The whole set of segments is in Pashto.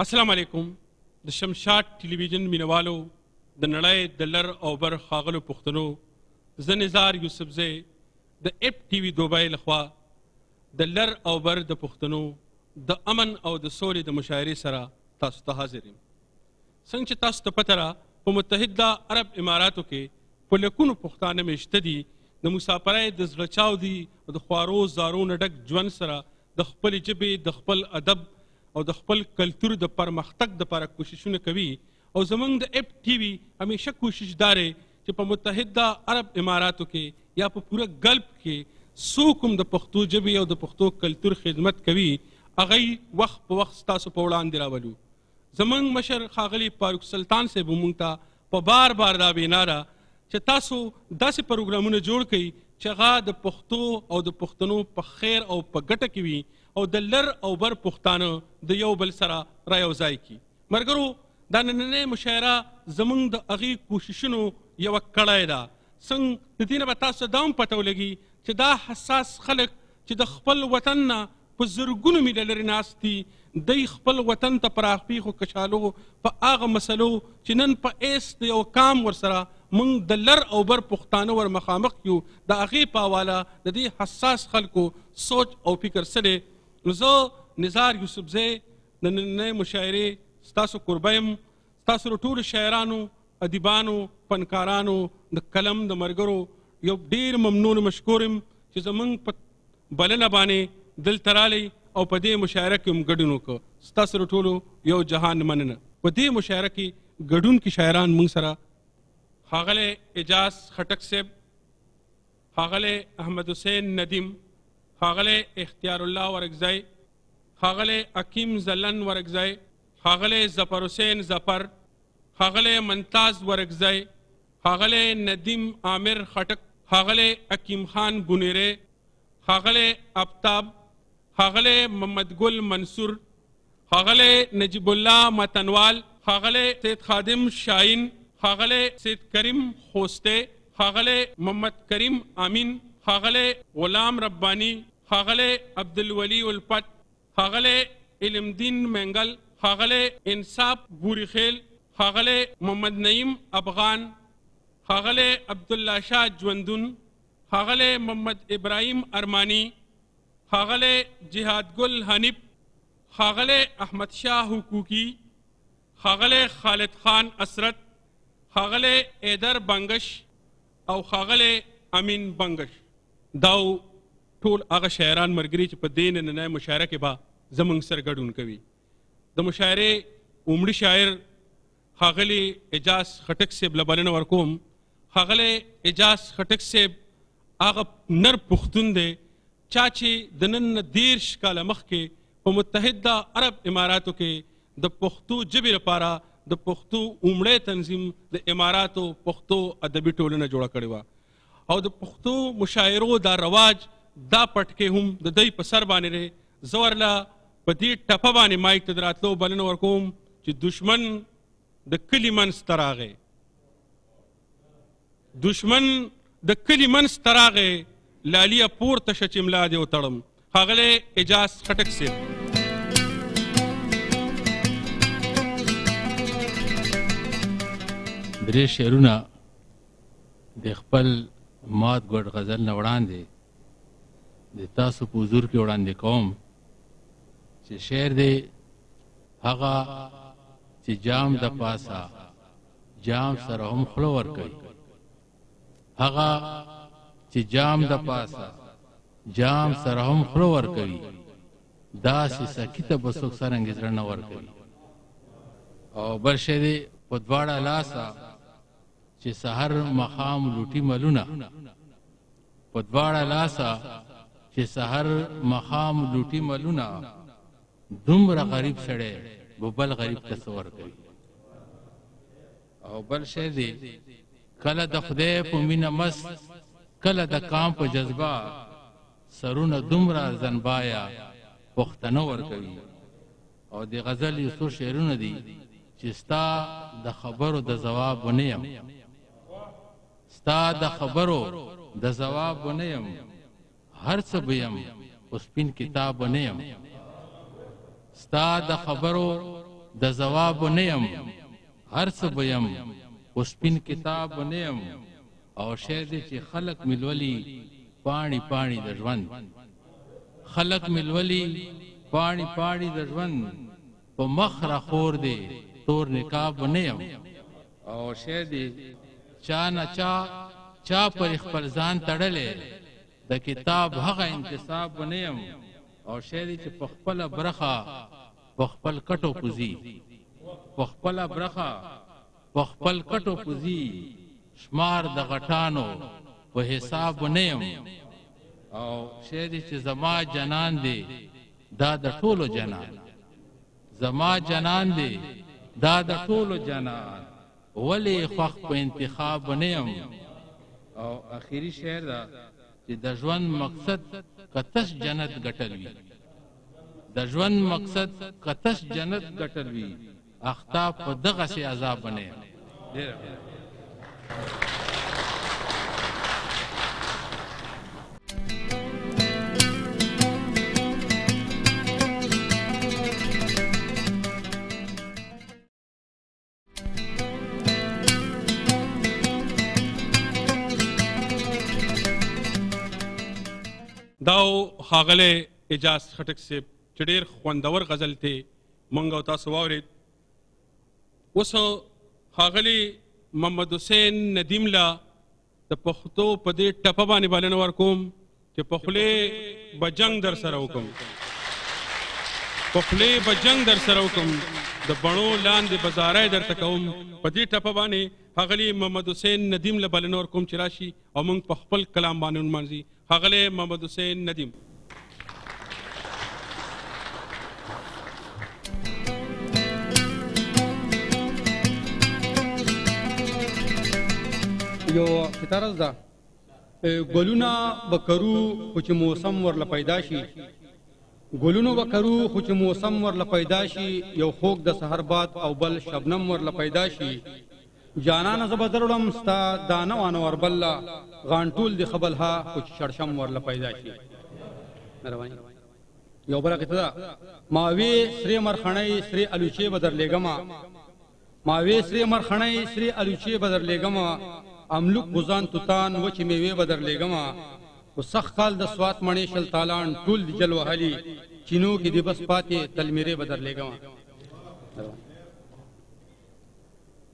अस्सलाम वालेकुम د شمشاد ټلویزیون مینوالو د نړۍ د لر او بر ښاغلو پښتنو زه نزار یوسفزی د اپ ټي وي دوبۍ لخوا د لر او بر د پښتنو د امن او د سولې د مشاعرې سره تاسو ته حاضر یم. څنګه چې تاسو ته پته را په متحده عرب اماراتو کې په لکونو پښتانه میشته دي د مسافرۍ د زړه چاودي او د خوارو زارو نه ډک ژوند سره د خپلې ژبې د خپل ادب او د خپل کلتور د پرمختګ دپاره کوششونه کوي او زمونږ د اپ ټي وي همیشه کوشش دا دی چې په متحده عرب اماراتو کې یا په پوره ګلف کې څوک هم د پښتو ژبې او د پښتو کلتور خدمت کوي هغه وخت په وخت ستاسو په وړاندې راولو. زمونږ مشر ښاغلي فاروق سلطان صاحب مونږ ته په بار دا وینا ده چې تاسو داسې پروګرامونه جوړ کړئ چې هغه د پښتو او د پښتنو په خیر او په ګټه کې وي او د لر او بر پښتانه د یو بل سره رايوځای کړي. ملګرو دا نننۍ مشاعره زمونږ د هغې کوششونو یوه کړۍ ده. څنګه د دې نه به تاسو ته دا هم پته ولګي چې دا حساس خلک چې د خپل وطن نه په زرګونو میله لرې ناست دي دی خپل وطن ته پراخپیښو کچالو په هغه مسلو چې نن په ایس د یو کام ورسره موږ د لر او بر پښتانه ور مخامخ یو د هغې په حواله د دې حساس خلکو سوچ او فکر څه دی. نو زه نزار یوسفزی د نننۍ مشاعرې ستاسو کوربه یم. ستاسو د ټولو شاعرانو ادیبانو فنکارانو د قلم د ملګرو یو ډېر ممنون مشکور یم چې زموږ په بلنه باندې دلته رالی او په دې مشاعره کې هم ګډون وکړه. ستاسو د ټولو یو جهان مننه. په دې مشاعره کې ګډون کې شاعران موږ سره ښاغلی اعجاز خټک صاحب، ښاغلی احمد حسین ندیم، ښاغلی اختیار الله ورکزی، ښاغلی حکیم زلن ورکزی، ښاغلی ظفر حسین ظفر، ښاغلی ممتاز ورکزی، ښاغلی ندیم عامر خټک، ښاغلی حکیم خان بنیری، ښاغلی آفتاب، ښاغلی محمد ګل منصور، ښاغلی نجیب الله متنوال، ښاغلی سید خادم شاهین، ښاغلی سید کریم خوسته، ښاغلی محمد کریم امین، ښاغلی غلام ربانی، ښاغلی عبدالولی الفت، ښاغلی علمدین منگل، ښاغلی انصاف بوریخیل، ښاغلی محمد نعیم افغان، ښاغلی عبدالله شاه ژوندون، ښاغلی محمد ابراهیم ارمانی، ښاغلی جهاد ګل حنیف، ښاغلی احمد شاه حقوقی، ښاغلی خالد خان اسرت، ښاغلی ایدر بنگش او ښاغلی امین بنگش. دا ټول هغه شاعران ملګري چې په دې نننۍ مشاعره کې به زموږ سره ګډون کوي. د مشاعرې عمري شاعر ښاغلي اعجاز خټک صاحب له بلنه ورکوم. ښاغلی اعجاز خټک صاحب هغه نر پښتون دی چا چې د نن نه 30 کاله مخکې په متحده عرب اماراتو کې د پښتو ژبې لپاره د پښتو عمړی تنظیم د اماراتو پښتو ادبي ټولنه جوړه کړې وه او د پښتو مشاعرو دا رواج دا پټکې هم د دوی په سر باندې دی. زه ورله په دې ټپه باندې مایک ته د راتلو بلنه ورکوم چې دشمن د کلي منځ ته راغی، دشمن د کلي منځ ته راغی، لالیه پورته شه چې ملا دې وتړم. ښاغلی اعجاز خټک صاحب. درې شعرونه د خپل مات ګډ غزل نه وړاندې د تاسو په حضور کې وړاندې کوم چې شعر دی هغه چې جام د پاسه جام سره هم خوله ورکوي، هغه چې جام د پاسه جام سره هم خوله ورکوي، داسې سکي ته به څوک څرنګې زړه نه ورکوي. او بل شی دی په دواړه لاسه چې سحر مخام لوټي ملونه، په دواړه لاسه چې سحر مخام لوټي ملونه، دومره غریب سړی به بل غریب ته څه ورکوي. او بل شی دی کله د خدای په مینه مست، کله د کام په جذبه، سرونه دومره زنبایا پښتنه ورکوي. او د غزل یو څو شعرونه دي چې ستا د خبرو د ځواب ونه یم، ستا د خبرو د ځواب ونه یم، هر څه به یم خو سپین کتاب ونه یم، ستا د خبرو د ځواب نه یم هر څه به یم خو سپین کتاب نه یم او شعر دی چې خلق ملولي پاڼې پاڼې د ژوند خلق ملولي پاڼې پاڼې د ژوند په مخ راخور دی تور نقاب نه یم او شعر دی چا نه چا پر خپل ځان تړلی د کتاب هغه انتصاب نه یم او شعر دی چې په خپله برخه په خپل کټو پوزي په خپله برخه په خپل کټو پوزي شمار د غټانو په حساب نه یم او شعر دی چې زما جنان دی دا د ټولو جنان زما جنان دی دا د ټولو جنان ولې خوښ په انتخاب نه یم او اخیری شعر دا چې د ژوند مقصد کتش جنت ګټل وي د ژوند مقصد کتش جنت ګټل وي اختا په دغسې عذاب نه یم داو ښاغلی اجاز خټک صاحب چې ډېر خوندور غزل دی موږ او تاسو واورېد. اوس ښاغلي محمد حسین ندیم له د پښتو په دې ټپه باندې بلنه ورکوم چې په خولې به جنګ در سره وکړم په خولې به جنګ در سره وکړم د بڼو لاندې بزاری درته کوم. په دې ټپه باندې ښاغلي محمد حسین ندیم له بلنه ورکوم چې راشي او موږ په خپل کلام باندې ونمانځي. ښاغلی محمد حسین ندیم. یو ستارز ده ګلونه به کرو خو چې موسم ورله پیدا شي ګلونو به کرو خو چې موسم ورله پیدا شي یو خوږ د سحر باد او بل شبنم ورله پیدا شي جانانه زه به دروړم ستا دانه وانه وربله غانټول د خبلها خو چې شړشم ورله پیدا شي. یو بله قطعه ده ماوې سرې مرخڼۍ سرې الوچې به درلېږمه ماوې سرې مرخڼۍ سرې الوچې به درلېږمه املوک غزان توتان وچې میوې به درلېږمه خو سخت کال د سوات مڼې شل تالان ټول د جل وهلي چینو کې د بس پاتې تلمیرې به درلېږمه.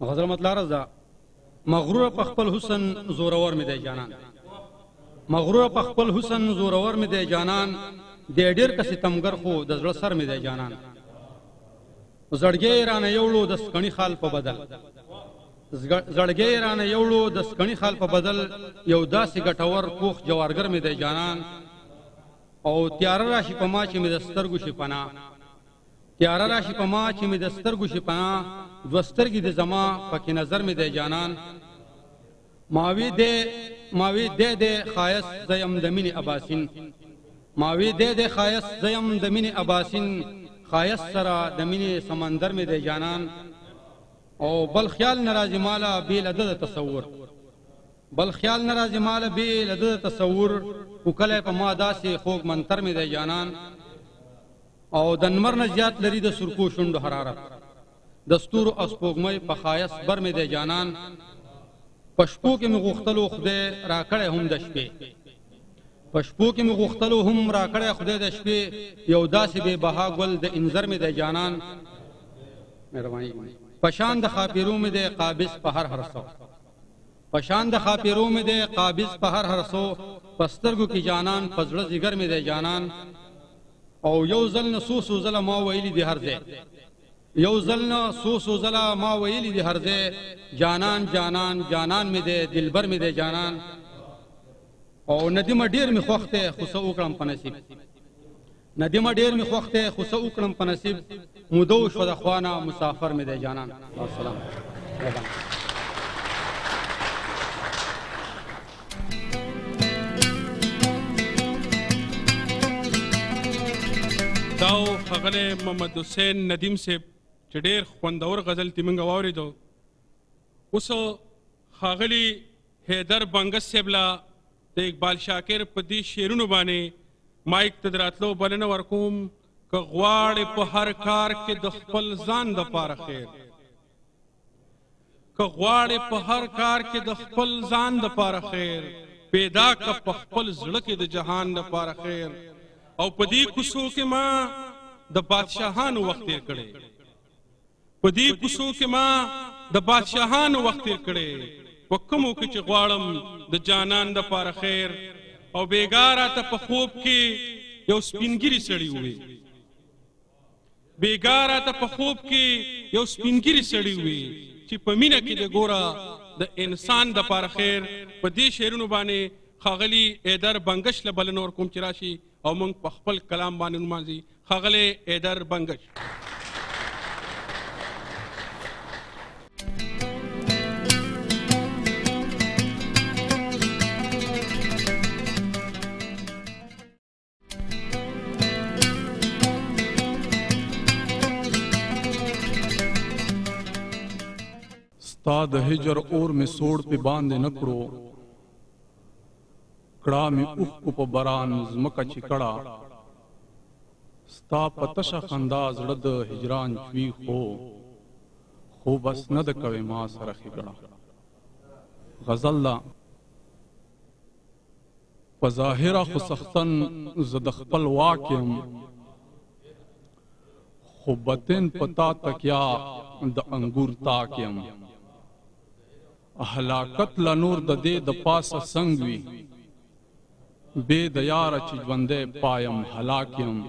غزل مطلع عرض ده مغرور په خپل حسن زورور مې دی جانان مغرور په خپل حسن زورور مې دی جانان دی ډېر که ستمګر خو د زړه سر مې دی جانان زړګی رانه یوړو د سکڼي خال په بدل زړګی رانه یوړو د سکڼي خال په بدل یو داسې ګټور پوخ جوارګر مې دی جانان او تیاره راشي په ما چې مې د سترګو شي پناه تیاره راشي په ما چې مې د سترګو شي پناه دوه سترګې د زما پکې نظر مې دی جانان ماوی دی ښایست زه یم د مینې اباسین ماوی دی ښایست زه یم د مینې اباسین ښایست سره د مینې سمندر مې دی جانان او بل خیال ناراضي ماله بې له ده د تصور بل خیال ناراضي ماله بې له ده د تصور خو کلی په ما داسې خوږ منتر مې دی جانان او د نمر نه زیات لري د سرکو شونډو حرارت د ستورو او سپوږمۍ په ښایست بر مې دی جانان په شپو کې مې غوښتلو خدای راکړی هم د شپې په شپو کې مې غوښتلو هم راکړی خدای د شپې یو داسې بې بها ګل د انځر مې دی جانان پشان د خاپیرو مې دی قابض په هر سو پشان د خاپیرو مې دی قابض په هر سو په سترګو کې جانان په زړه ځیګر مې دی جانان او یو ځل نه څو ځله ما ویلي دي هر ځای یو ځل نه څو ځله ما ویلي دي هر ځای جانان جانان جانان مې دی دلبر مې دی جانان او ندیمه ډېر مې خوښ دی خو څه وکړم په نصیب ندیمه ډېر مې خوښ دی خو څه وکړم په نصیب مودو شوه د خوانه مسافر مې دی جانان. السلام داو ښاغلی محمد حسین ندیم صاحب چې ډېر خوندور غزل تې موږ واورېدو. اوس ښاغلي حیدر بنګس صاحب له د اقبال شاکر په دې شعرونو باندې مایک ته د راتلو بلنه ورکوم. که غواړې په هر کار کې د خپل ځان دپاره خیر که غواړې په هر کار کې د خپل ځان دپاره خیر پیدا که په خپل زړه کې د جهان دپاره خیر او په دې کوڅو کې ما د بادشاهانو وخت تېر کړی په دې کوڅو کې ما د بادشاهانو وخت تېر کړی په کومو کې چې غواړم د جانان دپاره خیر او بېګا راته په خوب کې یو سپینګیري سړي ووی بېګا راته په خوب کې یو سپینګیري سړي ووی چې په مینه کې د ګوره د انسان دپاره خیر په دې شعرونو باندې ښاغلي ایدر بنګش له بلنه ورکوم چې راشي او موږ په خپل کلام باندې نمانځي ښاغلی ایدر بنګش ستا د هجر اور میں سوڑ پہ باندې نکړو کړه مې اوښکو په باران ځمکه چې کړه ستا په تشه خندا زړه د هجران چوي خو بس نه د کوې ما سره ښېګړه غزل ده په ظاهره خو سختن زه د خپل واک یم خو باطن په تا تکیا د انګور تاک یم هلاکت لا نور د دې د پاسه څنګ وي بې د یاره چې ژوندی پایم هلاک یم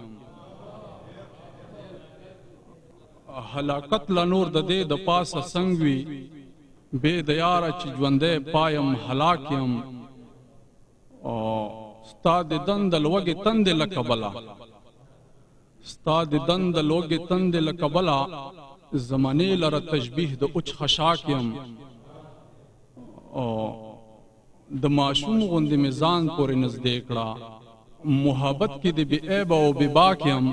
هلاکت لا نور د دې د پاسه څنګ وي بې د یاره چې ژوندی پایم هلاک یم ستا د دند لوږې تندې له کبله ستا د دند لوږې تندې له کبله زمانې لره تشبیه د اوچ خشاک یم د ماشوم غوندې مې ځان پورې نږدې کړه محبت کې د بې عیبه او بې باک یم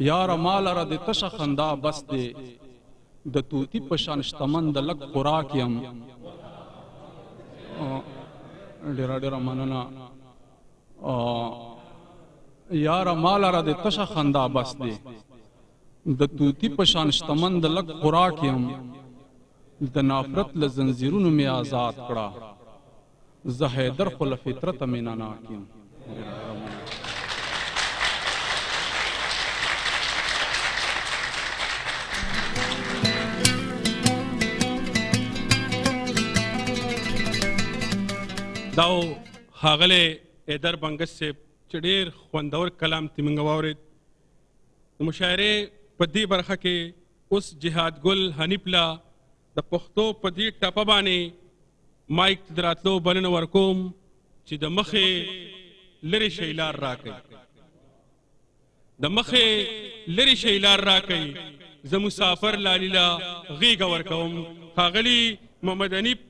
یاره ما لره د تشه خندا بس دی د طوطي په شان شتمن د لږ خوراک یم ډېره ډېره مننه یاره ما لره د تشه خندا بس دی د طوطي په شان شتمن د لږ خوراک یم د نافرت له زنځیرونو مې آزاد کړه زه حیدر خو له فطرته مینه ناک یم دا ښاغلی ایدر بنګش صاحب چې ډېر خوندور کلام تې موږ واورېد د مشاعرې په دې برخه کې اوس جهاد ګل حنیف له د پښتو په دې ټپه باندې مایک ته د راتلو بلنه ورکوم چې د مخې لرې شئ لار راکوي د مخې لرې شئ لار راکوي زه مسافر لالي له غېږه ورکوم ښاغلي محمد حنیف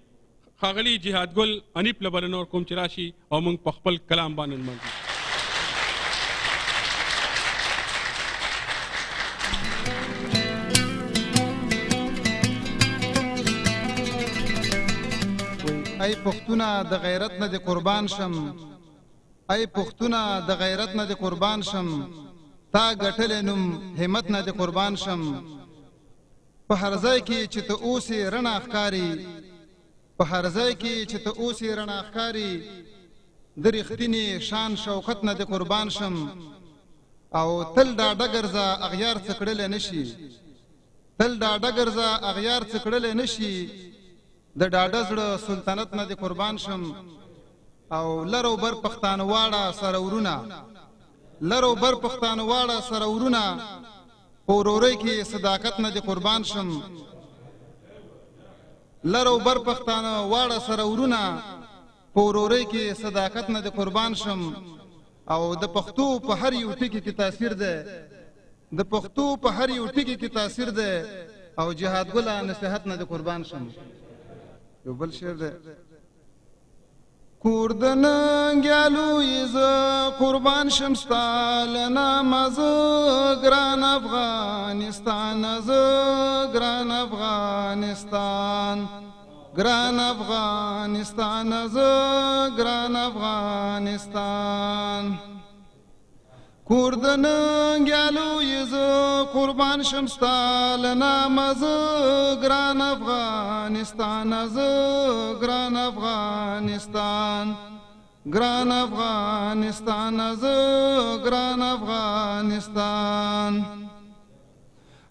ښاغلي جهاد ګل حنیف له بلنه ورکوم چې راشي او موږ په خپل کلام باندې نمانځو ای پښتونه د غیرت نه د قربان شم ای پښتونه د غیرت نه د قربان شم تا ګټلې نوم همت نه د قربان شم په هر ځای کې چې ته اوسې رڼا ښکاري په هر ځای کې چې ته اوسې رڼا ښکاري د رښتینې شان شوکت نه د قربان شم او تل ډاډه ګرځه اغیار څه کړلی نشي تل ډاډه ګرځه اغیار څه کړلی نشي د ډاډه زړه سلطنت نه د قربان شم او لر او بر پښتانه واړه سره ورونه لر او بر پښتانه واړه سره ورونه په ورورۍ کې صداقت نه د قربان شم لر او بر پښتانه واړه سره ورونه په ورورۍ کې صداقت نه د قربان شم او د پښتو په هر یو ټکي کې تاثیر ده د پښتو په هر یو ټکي کې تاثیر ده او جهاد ګله نصیحت نه د قربان شم یو بل شعر ده کور د ننګیالو یې زه قربان شم ستا له نامه زه ګران افغانستان زه ګران افغانستان ګران افغانستان زه ګران افغانستان کور د ننګیالو یې زه قربان شم ستا له نامه زه ګران افغانستان زه ګران افغانستان ګران افغانستان زه ګران افغانستان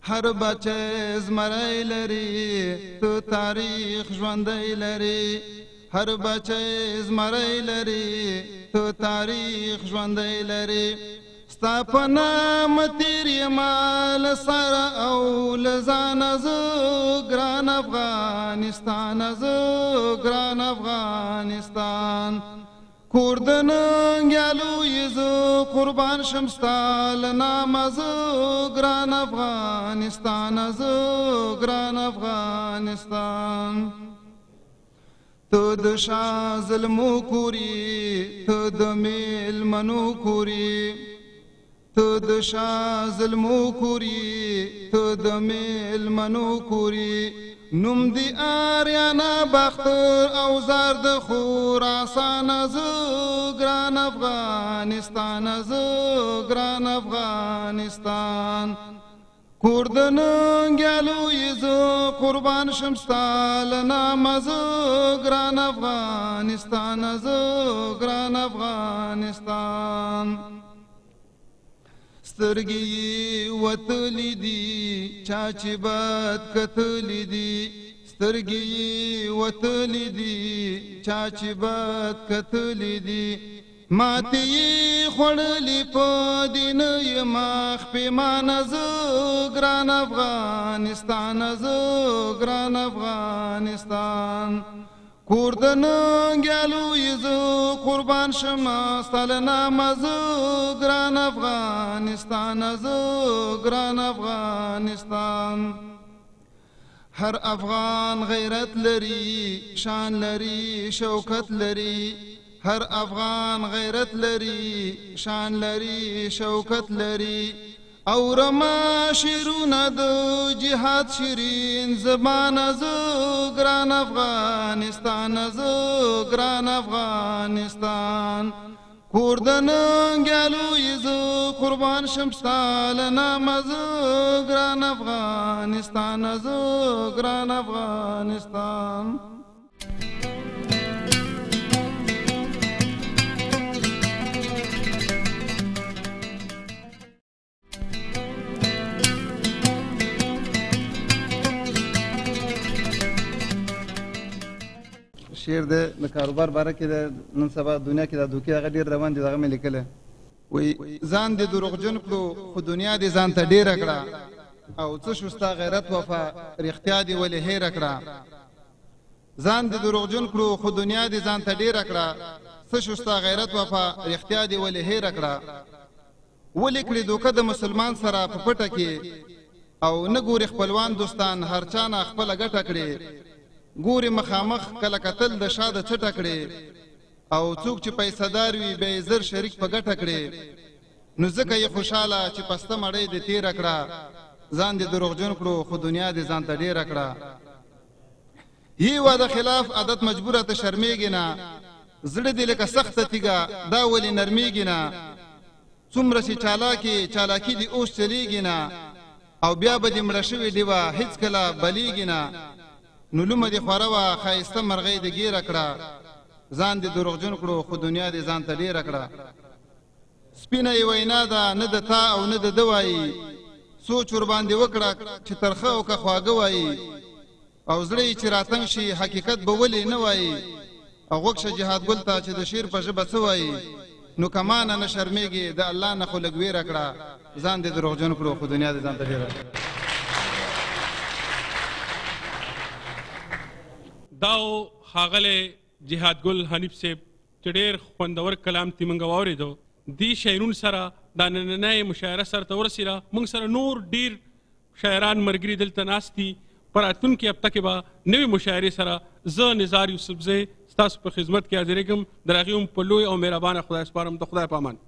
هر بچی زمری لري ته تاریخ ژوندی لري هر بچی زمری لري ته تاریخ ژوندی لري ستا په نام تیر یما له سره او له ځانه زه ګران افغانستان زه ګران افغانستان کور د ننګیالو یې زه قربان شم ستا له نامه زه ګران افغانستان زه ګران افغانستان ته د شاه ظلمو کوري ته د میلمنو کوري ته د شاه ظلمو کوري ته د میلمنو کوري نوم دی آریانا باختر او زار د خراسان زه ګران افغانستان زه ګران افغانستان کور د ننګیالو یې زه قربان شم ستا له نامه زه ګران افغانستان زه ګران افغانستان سترګې یې وتلې دي چا چې بد کتلې دي سترګې یې وتلې دي چا چې بد کتلې دي ماتې یې خوړلې په دین یما خپېمانه زه ګران افغانستان زه ګران افغانستان کور د ننګیالو یې زه قربان شم ستا له نامه زه ګران افغانستان زه ګران افغانستان هر افغان غیرت لري شان لري شوکت لري هر افغان غیرت لري شان لري شوکت لري اورما شیرونه د جهاد شیرین زبانه زه ګران افغانستان زه ګران افغانستان کور د ننګیالو یې زه قربان شم ستا له نامه زه ګران افغانستان زه ګران افغانستان شعر د کاروبار باره کې د نن سبا دنیا کې د دوکې هغه ډېر روان دي دغه مې لیکلی وی ځان دې دروغجن کړو خو دنیا دې ځان ته ډېره کړه او څه شو ستا غیرت وفا رښتیا دې ولې هېره کړه ځان دې دروغجن کړو خو دنیا دې ځان ته ډېره کړه څه شو ستا غیرت وفا رښتیا دې ولې هېره کړه ولې کړې دوکه د مسلمان سره په پټه کې او نه ګورې خپلوان دوستان هر چا نه خپله ګټه کړې ګورې مخامخ کله کتل د شا د چټه کړې او څوک چې پیسهدار وي بیا یې زر شریک په ګټه کړې نو ځکه یې خوشحاله چې پسته مړۍ دې تېره کړه ځان دې دروغجن کړو خو دنیا دې ځان ته ډېره کړه یې واده خلاف عادت مجبوره ته شرمېږې نه زړه دې لکه سخته تیږه دا ولې نرمېږي نه څومره چې چالاکي دې اوس چلیږي نه او بیا به دې مړه شوې ډېوه هېڅکله بلیږي نه نو لومه دې خوره وه ښایسته مرغۍ دې ګیره کړه ځان دې دروغجن کړو خو دنیا دې ځان ته ډېره کړه سپینه یې وینا ده نه د تا او نه د ده وایي سوچ ورباندې وکړه چې ترخه او که خواږه وایي او زړه یې چې راتنګ شي حقیقت به ولې نه وایي او غوږ شه جهاد ګل ته چې د شعر په ژبه څه وایي نو کمانه نه شرمېږي د الله نه خو لږ ویره کړه ځان دې دروغجن کړو خو دنیا دې ځان ته ډېره کړه داو ښاغلی جهاد ګل حنیف صاحب چې ډېر خوندور کلام تې موږ واورېدو دې شاعرونو سره دا نننۍ مشاعره سرته ورسېده موږ سره نور ډېر شاعران ملګري دلته ناست دي په راتلونکي هفته کې به نوې مشاعرې سره زه نزار یوسفزی ستاسو په خدمت کې حاضرېږم د هغې هم په لوی او مهربانه خدای سپارم د خدای په امان